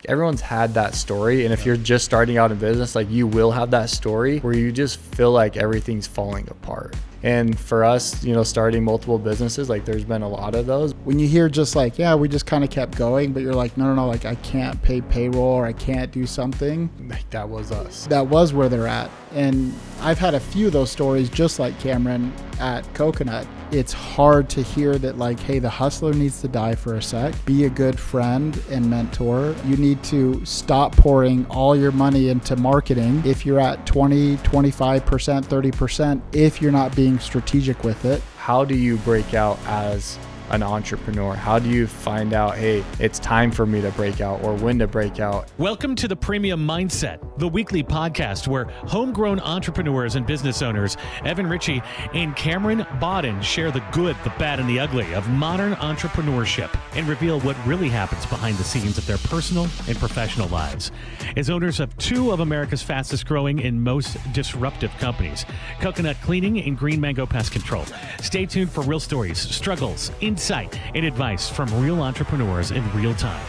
Everyone's had that story. And if you're just starting out in business, like you will have that story where you just feel like everything's falling apart. And for us, starting multiple businesses, like there's been a lot of those. When you hear just like, yeah, we just kind of kept going, but you're like, no, like I can't pay payroll or I can't do something. Like that was us. That was where they're at. And I've had a few of those stories just like Cameron at Coconut. It's hard to hear that like, hey, the hustler needs to die for a sec. Be a good friend and mentor. You need to stop pouring all your money into marketing. If you're at 20, 25%, 30%, if you're not being strategic with it. How do you break out as an entrepreneur? How do you find out, hey, it's time for me to break out, or when to break out? Welcome to the Premium Mindset, the weekly podcast where homegrown entrepreneurs and business owners, Evan Ritchie and Cameron Bodden, share the good, the bad, and the ugly of modern entrepreneurship and reveal what really happens behind the scenes of their personal and professional lives. As owners of two of America's fastest growing and most disruptive companies, Coconut Cleaning and Green Mango Pest Control. Stay tuned for real stories, struggles, insight, and advice from real entrepreneurs in real time.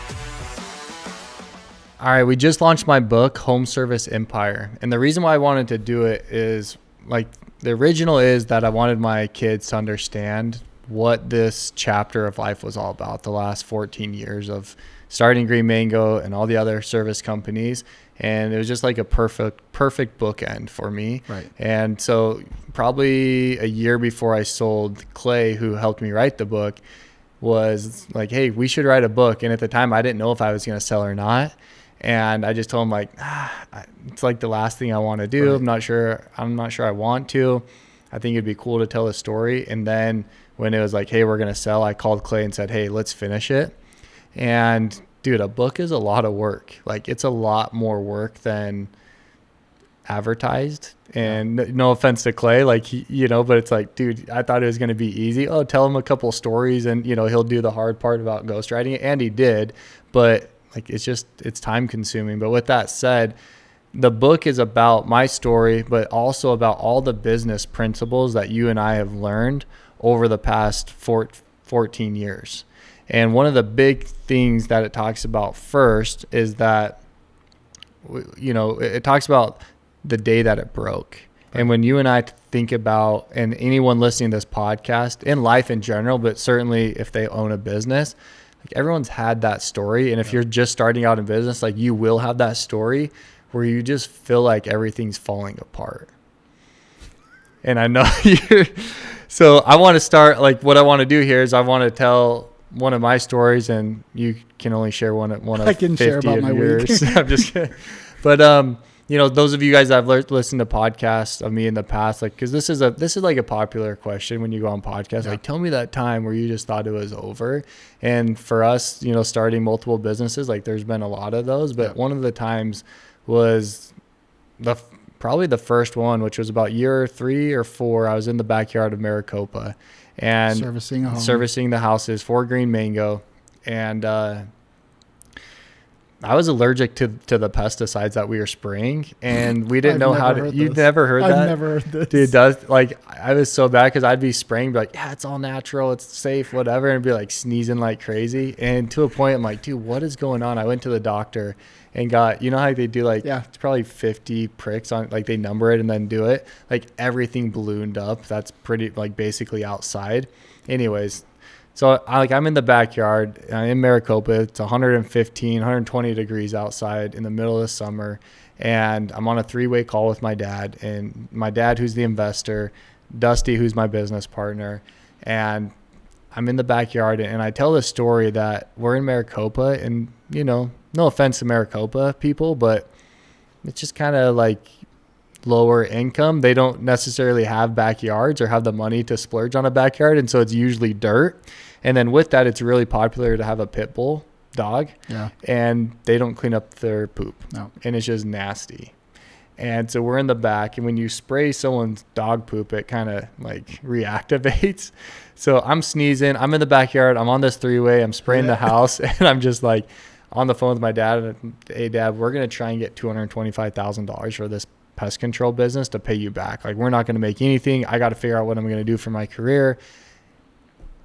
All right, we just launched my book, Home Service Empire. And the reason why I wanted to do it is like the original is that I wanted my kids to understand what this chapter of life was all about, the last 14 years of starting Green Mango and all the other service companies. And it was just like a perfect bookend for me. Right. And so probably a year before I sold, Clay, who helped me write the book, was like, hey, we should write a book. And at the time I didn't know if I was going to sell or not. And I just told him like, it's like the last thing I want to do. Right. I'm not sure I want to. I think it'd be cool to tell a story. And then when it was like, hey, we're going to sell, I called Clay and said, hey, let's finish it. And dude, a book is a lot of work. Like it's a lot more work than advertised. And no offense to Clay, like, but it's like, dude, I thought it was going to be easy. Oh, tell him a couple stories and, he'll do the hard part about ghostwriting. And he did, but like, it's time consuming. But with that said, the book is about my story, but also about all the business principles that you and I have learned over the past 14 years. And one of the big things that it talks about first is that, it talks about the day that it broke. And when you and I think about, and anyone listening to this podcast, in life in general, but certainly if they own a business, like everyone's had that story. And if you're just starting out in business, like you will have that story where you just feel like everything's falling apart. And I know so I want to start, like what I want to do here is I want to tell one of my stories, and you can only share one of I can 50 share about of my yours. week. I'm just kidding. But those of you guys that have listened to podcasts of me in the past, like, because this is like a popular question when you go on podcasts, like, tell me that time where you just thought it was over. And for us, starting multiple businesses, like there's been a lot of those, but one of the times was probably the first one, which was about year 3 or 4. I was in the backyard of Maricopa and servicing the houses for Green Mango. And I was allergic to the pesticides that we were spraying, and we didn't know how to. You've never heard that? I've never heard this. Dude, I was so bad because I'd be spraying, be like, yeah, it's all natural, it's safe, whatever, and be like sneezing like crazy. And to a point, I'm like, dude, what is going on? I went to the doctor and got, how they do it's probably 50 pricks on, like they number it and then do it. Like everything ballooned up. That's pretty, like basically outside. Anyways, so I'm in the backyard in Maricopa. It's 115, 120 degrees outside in the middle of the summer. And I'm on a 3-way call with my dad, and my dad, who's the investor, Dusty, who's my business partner. And I'm in the backyard, and I tell this story that we're in Maricopa, and, no offense to Maricopa people, but it's just kind of like lower income. They don't necessarily have backyards or have the money to splurge on a backyard. And so it's usually dirt. And then with that, it's really popular to have a pit bull dog. Yeah. And they don't clean up their poop. No. And it's just nasty. And so we're in the back, and when you spray someone's dog poop, it kind of like reactivates. So I'm sneezing. I'm in the backyard. I'm on this 3-way. I'm spraying the house, and I'm just like on the phone with my dad. And, hey, Dad, we're going to try and get $225,000 for this pest control business to pay you back. Like, we're not going to make anything. I got to figure out what I'm going to do for my career.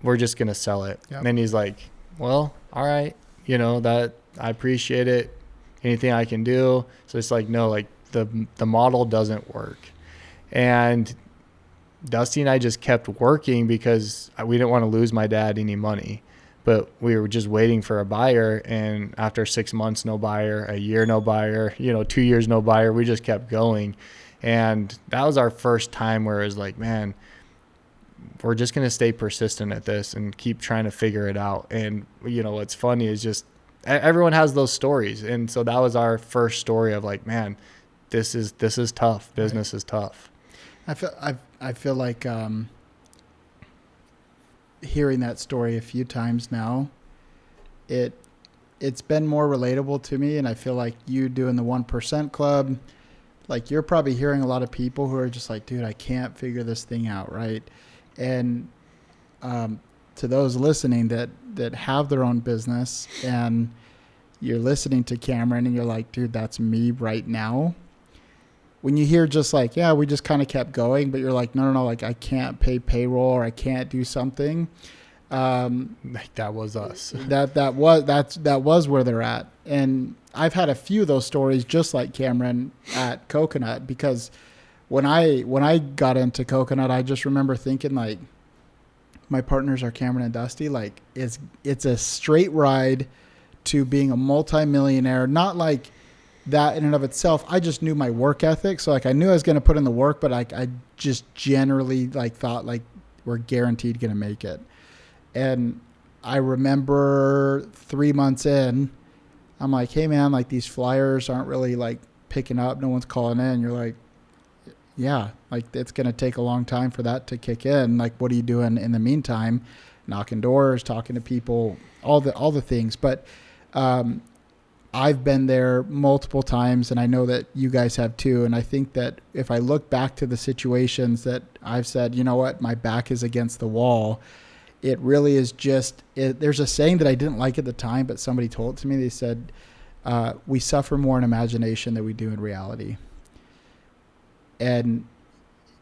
We're just going to sell it. Yep. And then he's like, well, all right, that I appreciate it. anything I can do. So it's like, no, like the model doesn't work. And Dusty and I just kept working because we didn't want to lose my dad any money. But we were just waiting for a buyer, and after 6 months, no buyer, a year, no buyer, 2 years, no buyer. We just kept going. And that was our first time where it was like, man, we're just going to stay persistent at this and keep trying to figure it out. And, what's funny is just everyone has those stories. And so that was our first story of like, man, this is tough. Business is tough. I feel like hearing that story a few times now, it's been more relatable to me. And I feel like you doing the 1% club, like you're probably hearing a lot of people who are just like, dude, I can't figure this thing out. Right. And to those listening that have their own business, and you're listening to Cameron and you're like, dude, that's me right now. When you hear just like, yeah, we just kind of kept going, but you're like, no, like I can't pay payroll or I can't do something. Like that was us. That was where they're at. And I've had a few of those stories just like Cameron at Coconut, because when I got into Coconut, I just remember thinking like, my partners are Cameron and Dusty. Like it's a straight ride to being a multimillionaire. Not like that in and of itself. I just knew my work ethic. So like I knew I was going to put in the work, but like I just generally like thought like we're guaranteed going to make it. And I remember 3 months in, I'm like, hey man, like these flyers aren't really like picking up. No one's calling in. You're like, yeah, like it's going to take a long time for that to kick in. Like, what are you doing in the meantime? Knocking doors, talking to people, all the things. But I've been there multiple times, and I know that you guys have too. And I think that if I look back to the situations that I've said, you know what, my back is against the wall, it really is just, there's a saying that I didn't like at the time, but somebody told it to me. They said, we suffer more in imagination than we do in reality. And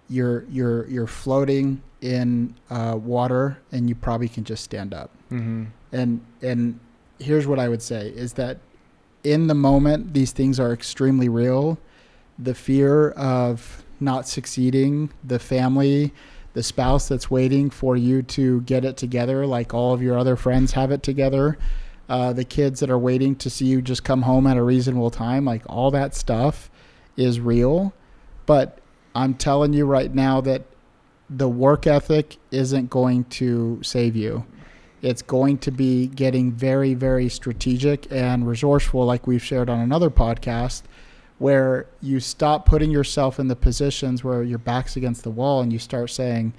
you're floating in water, and you probably can just stand up. Mm-hmm. And here's what I would say is that in the moment, these things are extremely real. The fear of not succeeding, the family, the spouse that's waiting for you to get it together, like all of your other friends have it together, the kids that are waiting to see you just come home at a reasonable time, like all that stuff is real. But I'm telling you right now that the work ethic isn't going to save you. It's going to be getting very, very strategic and resourceful, like we've shared on another podcast, where you stop putting yourself in the positions where your back's against the wall and you start saying,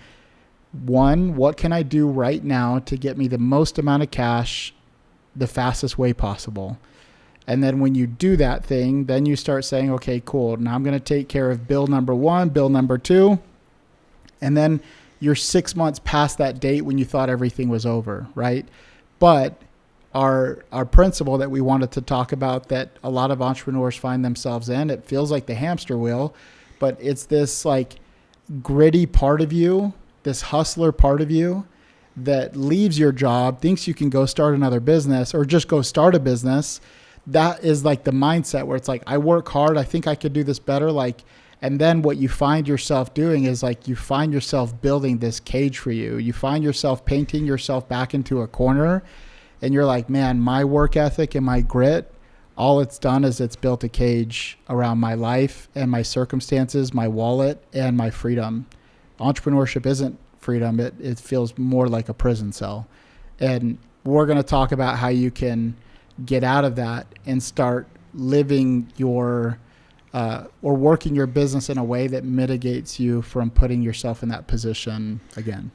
one, what can I do right now to get me the most amount of cash the fastest way possible? And then when you do that thing, then you start saying, okay, cool. Now I'm going to take care of bill number 1, bill number 2. And then you're 6 months past that date when you thought everything was over, right? But our principle that we wanted to talk about that a lot of entrepreneurs find themselves in, it feels like the hamster wheel, but it's this like gritty part of you, this hustler part of you that leaves your job, thinks you can go start another business or just go start a business. That is like the mindset where it's like, I work hard. I think I could do this better. Like, and then what you find yourself doing is like, you find yourself building this cage for you. You find yourself painting yourself back into a corner, and you're like, man, my work ethic and my grit, all it's done is it's built a cage around my life and my circumstances, my wallet, and my freedom. Entrepreneurship isn't freedom. It feels more like a prison cell. And we're going to talk about how you can get out of that and start living your or working your business in a way that mitigates you from putting yourself in that position again.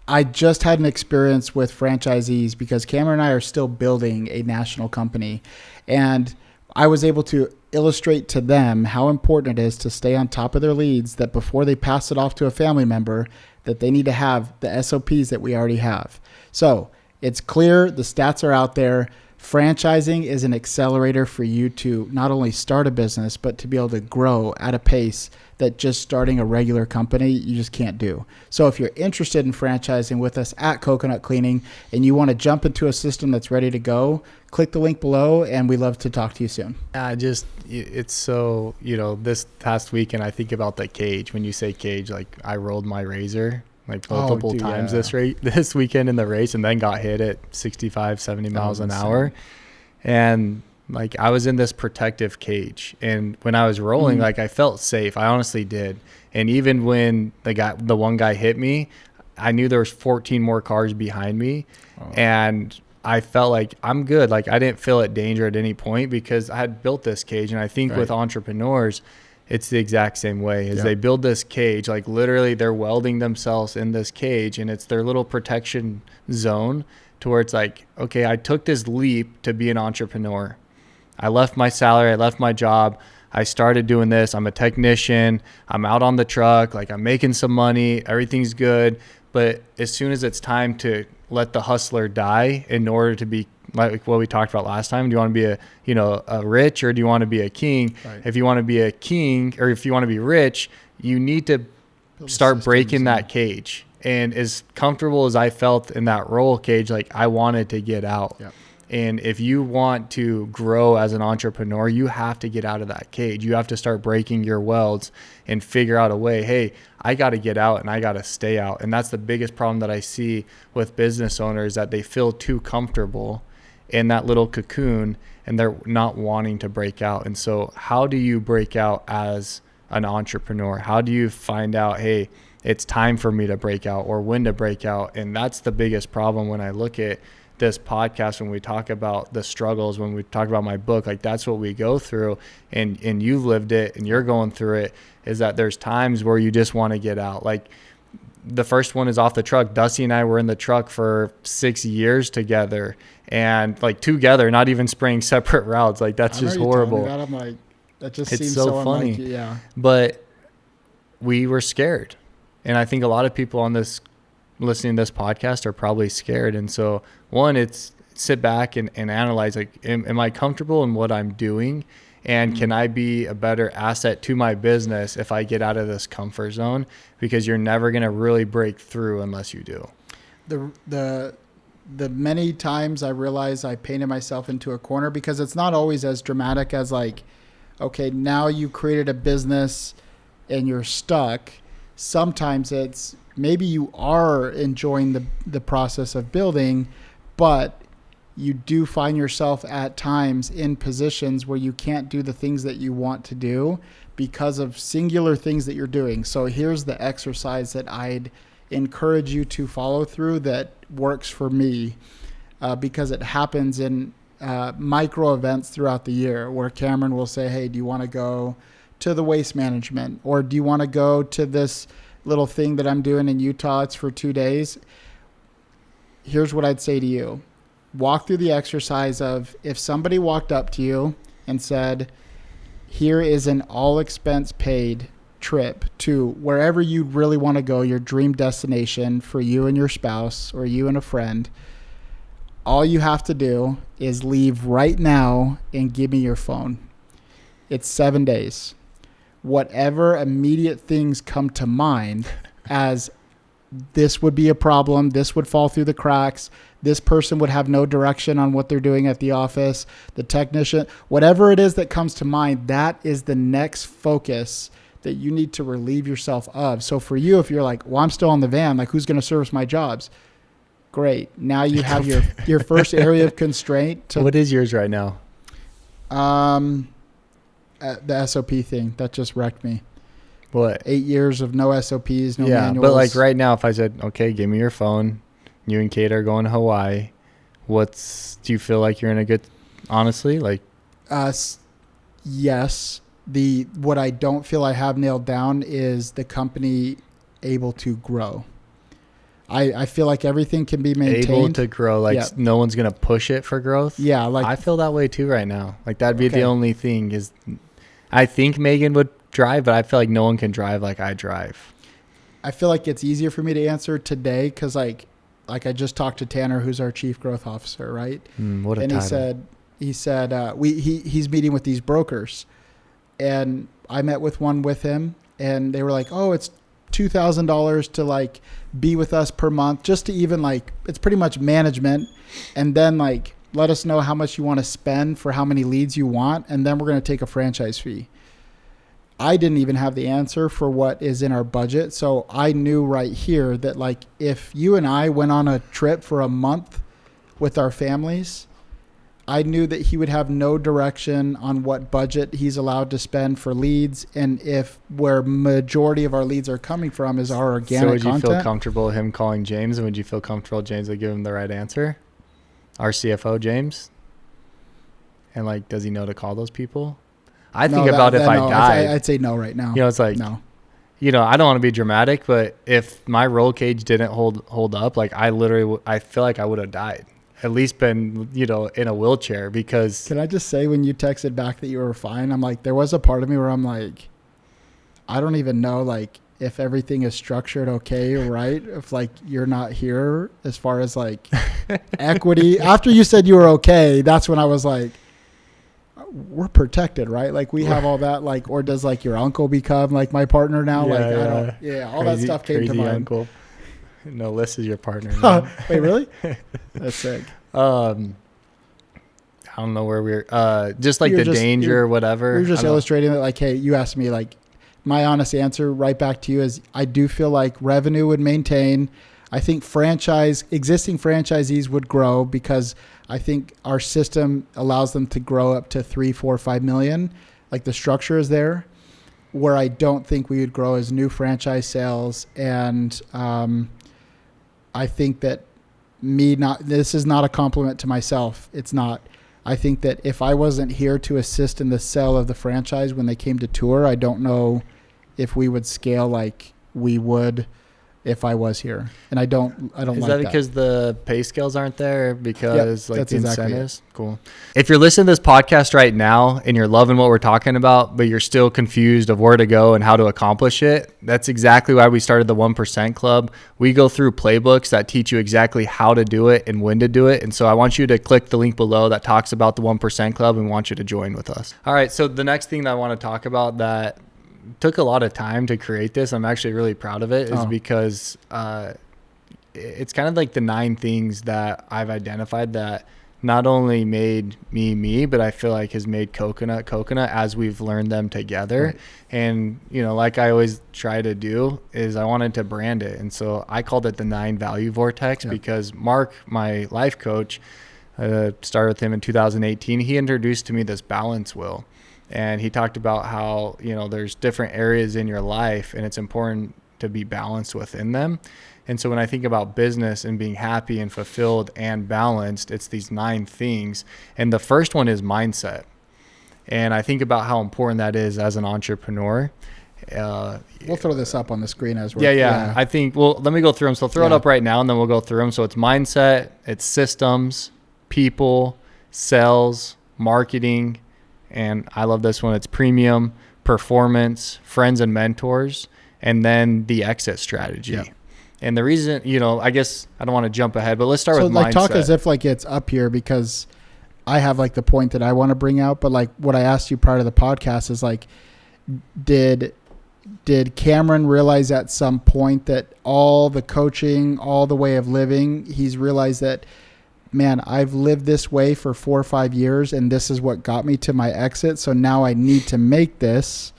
I just had an experience with franchisees because Cameron and I are still building a national company, and I was able to illustrate to them how important it is to stay on top of their leads, that before they pass it off to a family member, that they need to have the SOPs that we already have. So it's clear, the stats are out there. Franchising is an accelerator for you to not only start a business, but to be able to grow at a pace that just starting a regular company, you just can't do. So if you're interested in franchising with us at Coconut Cleaning and you want to jump into a system that's ready to go, click the link below and we'd love to talk to you soon. It's so, this past weekend, I think about the cage. When you say cage, like I rolled my razor like multiple times this weekend in the race, and then got hit at 65, 70 miles an hour. And like I was in this protective cage, and when I was rolling, like I felt safe. I honestly did. And even when the one guy hit me, I knew there was 14 more cars behind me. And I felt like I'm good. Like I didn't feel at danger at any point because I had built this cage. And I think with entrepreneurs, it's the exact same way as they build this cage, like literally they're welding themselves in this cage, and it's their little protection zone to where it's like, okay, I took this leap to be an entrepreneur. I left my salary. I left my job. I started doing this. I'm a technician. I'm out on the truck. Like I'm making some money. Everything's good. But as soon as it's time to let the hustler die in order to be like what we talked about last time, do you want to be a rich, or do you want to be a king? Right. If you want to be a king, or if you want to be rich, you need to start breaking that cage. And as comfortable as I felt in that roll cage, like I wanted to get out. Yep. And if you want to grow as an entrepreneur, you have to get out of that cage. You have to start breaking your welds and figure out a way, hey, I got to get out and I got to stay out. And that's the biggest problem that I see with business owners, that they feel too comfortable in that little cocoon and they're not wanting to break out. And so how do you break out as an entrepreneur? How do you find out, hey, it's time for me to break out, or when to break out? And that's the biggest problem when I look at this podcast, when we talk about the struggles, when we talk about my book, like that's what we go through, and you've lived it and you're going through it, is that there's times where you just want to get out. Like the first one is off the truck. Dusty and I were in the truck for 6 years together, and like together, not even spraying separate routes. Like that's just horrible. I'm like, that just seems so funny. Yeah. But we were scared. And I think a lot of people on this listening to this podcast are probably scared. And so one, it's sit back and analyze, like, am I comfortable in what I'm doing? And can I be a better asset to my business if I get out of this comfort zone? Because you're never going to really break through unless you do. The many times I realize I painted myself into a corner, because it's not always as dramatic as like, okay, now you created a business and you're stuck. Sometimes it's maybe you are enjoying the process of building, but you do find yourself at times in positions where you can't do the things that you want to do because of singular things that you're doing. So here's the exercise that I'd encourage you to follow through that works for me, because it happens in micro events throughout the year where Cameron will say, hey, do you want to go to the waste management, or do you want to go to this little thing that I'm doing in Utah? It's for 2 days. Here's what I'd say to you. Walk through the exercise of, if somebody walked up to you and said, here is an all expense paid trip to wherever you really want to go, your dream destination for you and your spouse, or you and a friend, all you have to do is leave right now and give me your phone. It's 7 days. Whatever immediate things come to mind as this would be a problem, this would fall through the cracks, this person would have no direction on what they're doing at the office, the technician, whatever it is that comes to mind, that is the next focus that you need to relieve yourself of. So for you, if you're like, well, I'm still in the van, like who's going to service my jobs? Great. Now you have your first area of constraint. What is yours right now? The SOP thing that just wrecked me. What? 8 years of no SOPs, no manuals. But like right now, if I said, okay, give me your phone, you and Kate are going to Hawaii, do you feel like you're in a good, honestly, like? Yes. What I don't feel I have nailed down is the company able to grow. I feel like everything can be maintained. Able to grow, like no one's going to push it for growth. Yeah. Like I feel that way too right now. Like that'd be the only thing is, I think Megan would drive, but I feel like no one can drive like I drive. I feel like it's easier for me to answer today because like like I just talked to Tanner, who's our chief growth officer, right? What a and title. he said he's meeting with these brokers, and I met with one with him, and they were like, oh, it's $2,000 to like be with us per month, just to even like, it's pretty much management, and then like let us know how much you want to spend for how many leads you want, and then we're going to take a franchise fee. I didn't even have the answer for what is in our budget. So I knew right here that like if you and I went on a trip for a month with our families, I knew that he would have no direction on what budget he's allowed to spend for leads. And if where majority of our leads are coming from is our organic So would you content. feel comfortable him calling James, and would you feel comfortable James would give him the right answer? Our CFO, James? And like, does he know to call those people? I think about if I died. I'd say no right now. You know, it's like, no. you know, I don't want to be dramatic, but if my roll cage didn't hold up, like I feel like I would have died. At least been, you know, in a wheelchair, because Can I just say, when you texted back that you were fine, I'm like, there was a part of me where I'm like, I don't even know like if everything is structured okay, right? If like you're not here as far as like equity. After you said you were okay, that's when I was like, we're protected, right? Like we have all that, like, or does like your uncle become like my partner now? Yeah, like I yeah. don't, all that stuff came to crazy mind. uncle. No, Liz is your partner now. Wait, really? That's sick. I don't know where we're just like You're the just- danger you're- or whatever. We're just I don't- illustrating that, like, hey, you asked me, like, my honest answer right back to you is I do feel like revenue would maintain. I think existing franchisees would grow because I think our system allows them to grow up to 3, 4, 5 million. Like the structure is there. Where I don't think we would grow is new franchise sales. And I think that this is not a compliment to myself. It's not. I think that if I wasn't here to assist in the sale of the franchise when they came to tour, I don't know if we would scale like we would if I was here. And I don't Is like that that. because the pay scales aren't there? Because like that's the exactly incentives? Cool. If you're listening to this podcast right now and you're loving what we're talking about, but you're still confused of where to go and how to accomplish it, that's exactly why we started the 1% Club. We go through playbooks that teach you exactly how to do it and when to do it. And so I want you to click the link below that talks about the 1% Club and want you to join with us. All right. So the next thing that I want to talk about that took a lot of time to create this, I'm actually really proud of it, is because it's kind of like the 9 things that I've identified that not only made me, but I feel like has made Coconut as we've learned them together. Right. And, you know, like I always try to do is I wanted to brand it. And so I called it the 9 value vortex because Mark, my life coach, started with him in 2018. He introduced to me this balance wheel. And he talked about how, you know, there's different areas in your life and it's important to be balanced within them. And so when I think about business and being happy and fulfilled and balanced, it's these 9 things. And the first one is mindset. And I think about how important that is as an entrepreneur. We'll throw this up on the screen as well. Yeah. I think, well, let me go through them. So throw it up right now and then we'll go through them. So it's mindset, it's systems, people, sales, marketing, and I love this one. It's premium, performance, friends and mentors, and then the exit strategy. Yeah. And the reason, you know, I guess I don't want to jump ahead, but let's start with mindset. So like talk as if like it's up here because I have like the point that I want to bring out. But like what I asked you prior to the podcast is like, did Cameron realize at some point that all the coaching, all the way of living, he's realized that, man, I've lived this way for 4 or 5 years and this is what got me to my exit. So now I need to make this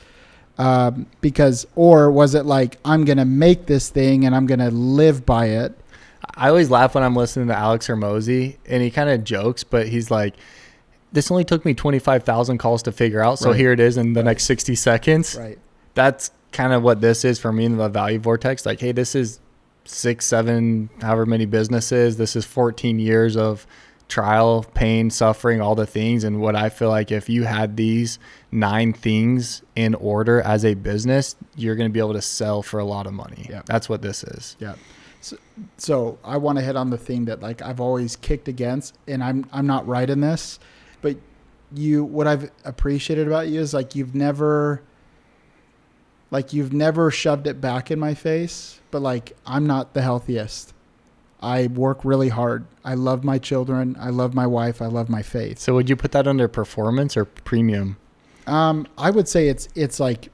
or was it like, I'm going to make this thing and I'm going to live by it? I always laugh when I'm listening to Alex Hormozi and he kind of jokes, but he's like, this only took me 25,000 calls to figure out. So here it is in the next 60 seconds. Right. That's kind of what this is for me in the value vortex. Like, hey, this is 6, 7, however many businesses. This is 14 years of trial, pain, suffering, all the things. And what I feel like if you had these 9 things in order as a business, you're going to be able to sell for a lot of money. Yeah. That's what this is. Yeah. So I want to hit on the thing that like I've always kicked against, and I'm not right in this, but what I've appreciated about you is like you've never shoved it back in my face, but like I'm not the healthiest. I work really hard. I love my children. I love my wife. I love my faith. So would you put that under performance or premium? I would say it's like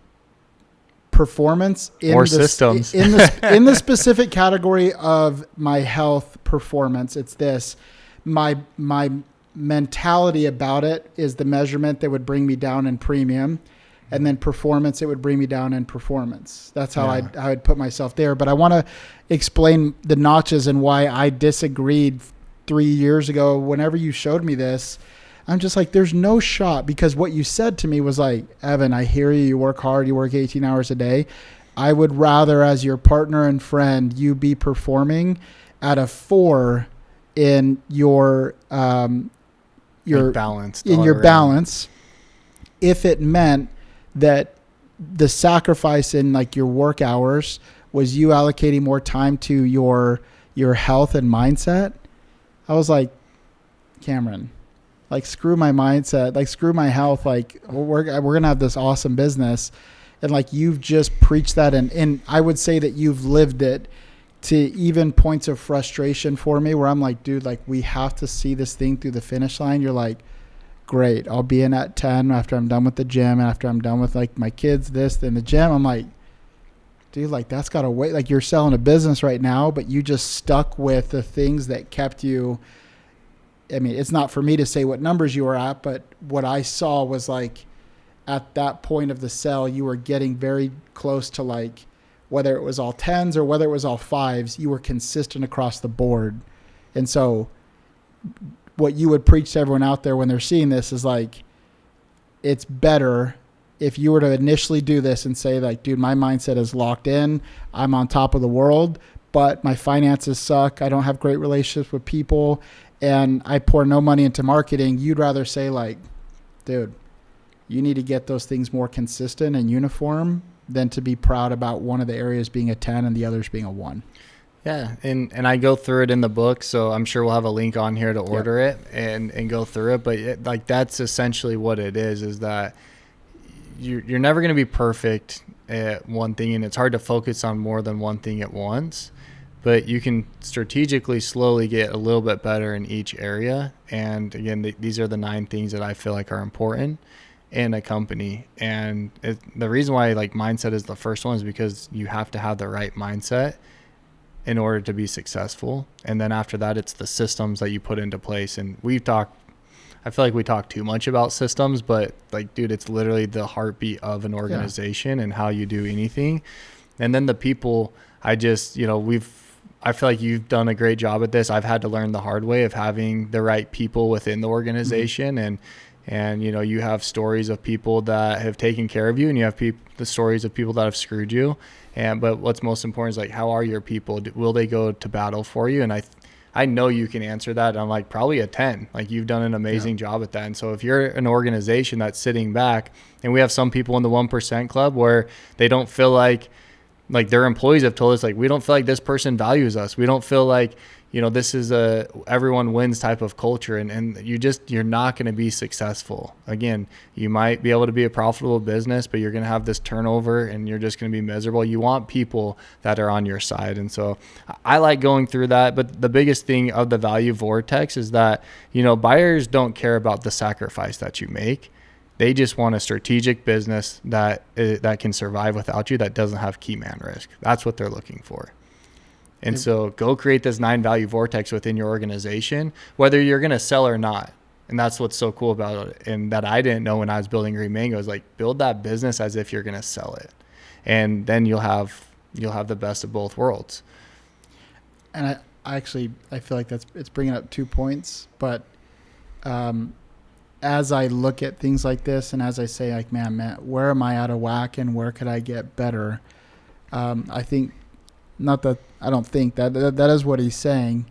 performance or systems in the specific category of my health performance. It's this, my mentality about it is the measurement that would bring me down in premium, and then performance, it would bring me down in performance. That's how I'd put myself there. But I want to explain the notches and why I disagreed 3 years ago. Whenever you showed me this, I'm just like, there's no shot, because what you said to me was like, Evan, I hear you. You work hard. You work 18 hours a day. I would rather, as your partner and friend, you be performing at a 4 in your balanced in your balance, if it meant that the sacrifice in like your work hours was you allocating more time to your health and mindset. I was like, Cameron, like, screw my mindset, like, screw my health. Like, we're going to have this awesome business. And like, you've just preached that. And I would say that you've lived it to even points of frustration for me where I'm like, dude, like, we have to see this thing through the finish line. You're like, great, I'll be in at 10 after I'm done with the gym, after I'm done with like my kids, this, in the gym. I'm like, dude, like, that's got to wait. Like, you're selling a business right now, but you just stuck with the things that kept you. I mean, it's not for me to say what numbers you were at, but what I saw was like, at that point of the sell, you were getting very close to like, whether it was all 10s or whether it was all 5s, you were consistent across the board. And so what you would preach to everyone out there when they're seeing this is like, it's better if you were to initially do this and say like, dude, my mindset is locked in. I'm on top of the world, but my finances suck. I don't have great relationships with people, and I pour no money into marketing. You'd rather say like, dude, you need to get those things more consistent and uniform than to be proud about one of the areas being a 10 and the others being a 1. Yeah. And I go through it in the book, so I'm sure we'll have a link on here to order it and go through it. But like, that's essentially what it is that you're never going to be perfect at one thing, and it's hard to focus on more than one thing at once. But you can strategically slowly get a little bit better in each area. And again, these are the 9 things that I feel like are important in a company. And the reason why like mindset is the first one is because you have to have the right mindset in order to be successful. And then after that, it's the systems that you put into place. And I feel like we talk too much about systems, but like, dude, it's literally the heartbeat of an organization and how you do anything. And then the people, I feel like you've done a great job at this. I've had to learn the hard way of having the right people within the organization. Mm-hmm. And you have stories of people that have taken care of you, and you have the stories of people that have screwed you. But what's most important is like, how are your people? Will they go to battle for you? And I know you can answer that. I'm like, probably a 10. Like, you've done an amazing job at that. And so if you're an organization that's sitting back, and we have some people in the 1% club where they don't feel like their employees have told us, like, we don't feel like this person values us. We don't feel like, this is a everyone wins type of culture, and you're not going to be successful. Again, you might be able to be a profitable business, but you're going to have this turnover and you're just going to be miserable. You want people that are on your side. And so I like going through that. But the biggest thing of the value vortex is that, buyers don't care about the sacrifice that you make. They just want a strategic business that can survive without you, that doesn't have key man risk. That's what they're looking for. And so go create this 9 value vortex within your organization, whether you're going to sell or not. And that's what's so cool about it. And that I didn't know when I was building Green Mangoes, like, build that business as if you're going to sell it. And then you'll have the best of both worlds. And I feel like it's bringing up 2 points, but as I look at things like this, and as I say, like, man, where am I out of whack and where could I get better? I think, not that I don't think that is what he's saying,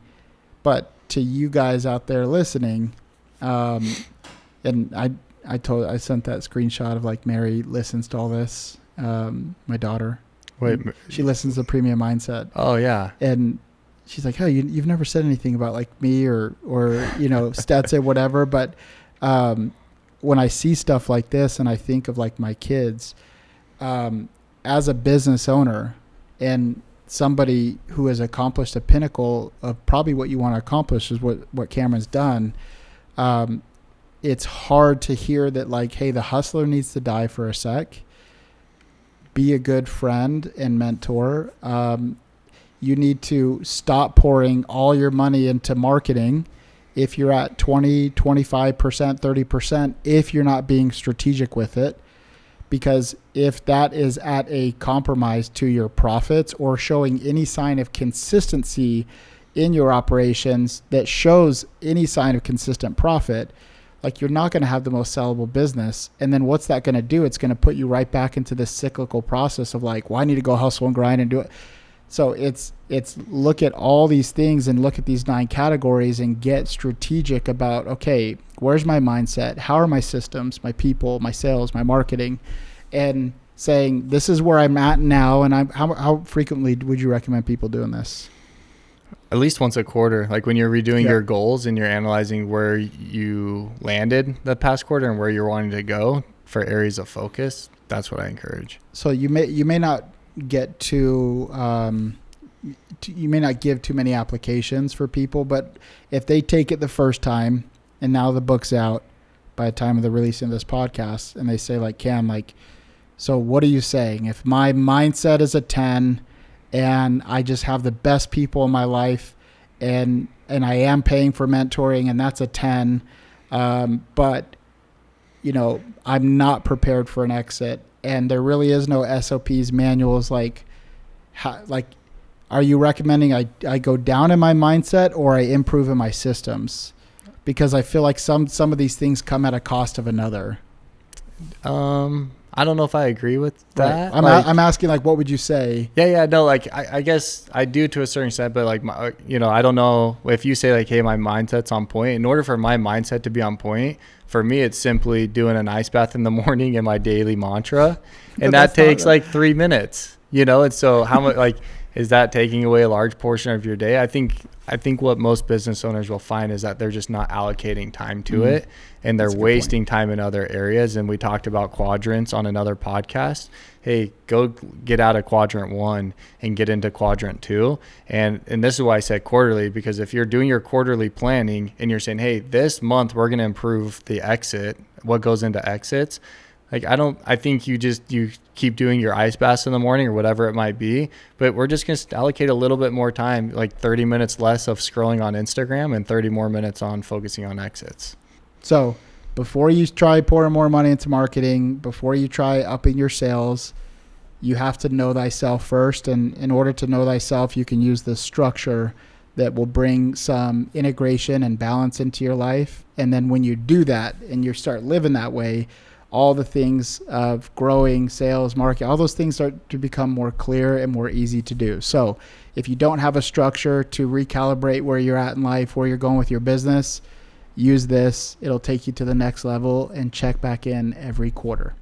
but to you guys out there listening, and I sent that screenshot of like, Mary listens to all this, my daughter. Wait, she listens to Premium Mindset. Oh yeah. And she's like, hey, you've never said anything about like me or Stetson, whatever. But when I see stuff like this and I think of like my kids, as a business owner, and somebody who has accomplished a pinnacle of probably what you want to accomplish is what Cameron's done. It's hard to hear that, like, hey, the hustler needs to die for a sec. Be a good friend and mentor. You need to stop pouring all your money into marketing if you're at 20, 25%, 30%, if you're not being strategic with it. Because if that is at a compromise to your profits or showing any sign of consistency in your operations that shows any sign of consistent profit, like, you're not going to have the most sellable business. And then what's that going to do? It's going to put you right back into this cyclical process of like, well, I need to go hustle and grind and do it. So it's look at all these things and look at these 9 categories and get strategic about, okay, where's my mindset? How are my systems, my people, my sales, my marketing? And saying, this is where I'm at now. And how frequently would you recommend people doing this? At least once a quarter, like when you're redoing your goals and you're analyzing where you landed the past quarter and where you're wanting to go for areas of focus. That's what I encourage. So you may not get to you may not give too many applications for people, but if they take it the first time and now the book's out by the time of the releasing of this podcast and they say, like, Cam, like, so what are you saying? If my mindset is a 10 and I just have the best people in my life and I am paying for mentoring and that's a 10, but I'm not prepared for an exit and there really is no SOPs, manuals, are you recommending I go down in my mindset or I improve in my systems? Because I feel like some of these things come at a cost of another. I don't know if I agree with that. Right. I'm asking, like, what would you say? Yeah. No, like, I guess I do to a certain extent, but like, I don't know if you say like, hey, my mindset's on point. In order for my mindset to be on point, for me, it's simply doing an ice bath in the morning and my daily mantra. And that takes like 3 minutes, and so how much, like, is that taking away a large portion of your day? I think what most business owners will find is that they're just not allocating time to it and they're wasting time in other areas. And we talked about quadrants on another podcast. Hey, go get out of quadrant 1 and get into quadrant 2. And this is why I said quarterly, because if you're doing your quarterly planning and you're saying, hey, this month we're going to improve the exit, what goes into exits, like, I think you keep doing your ice baths in the morning or whatever it might be, but we're just going to allocate a little bit more time, like 30 minutes less of scrolling on Instagram and 30 more minutes on focusing on exits. So before you try pouring more money into marketing, before you try upping your sales, you have to know thyself first. And in order to know thyself, you can use this structure that will bring some integration and balance into your life. And then when you do that and you start living that way, all the things of growing, sales, market, all those things start to become more clear and more easy to do. So if you don't have a structure to recalibrate where you're at in life, where you're going with your business, use this. It'll take you to the next level and check back in every quarter.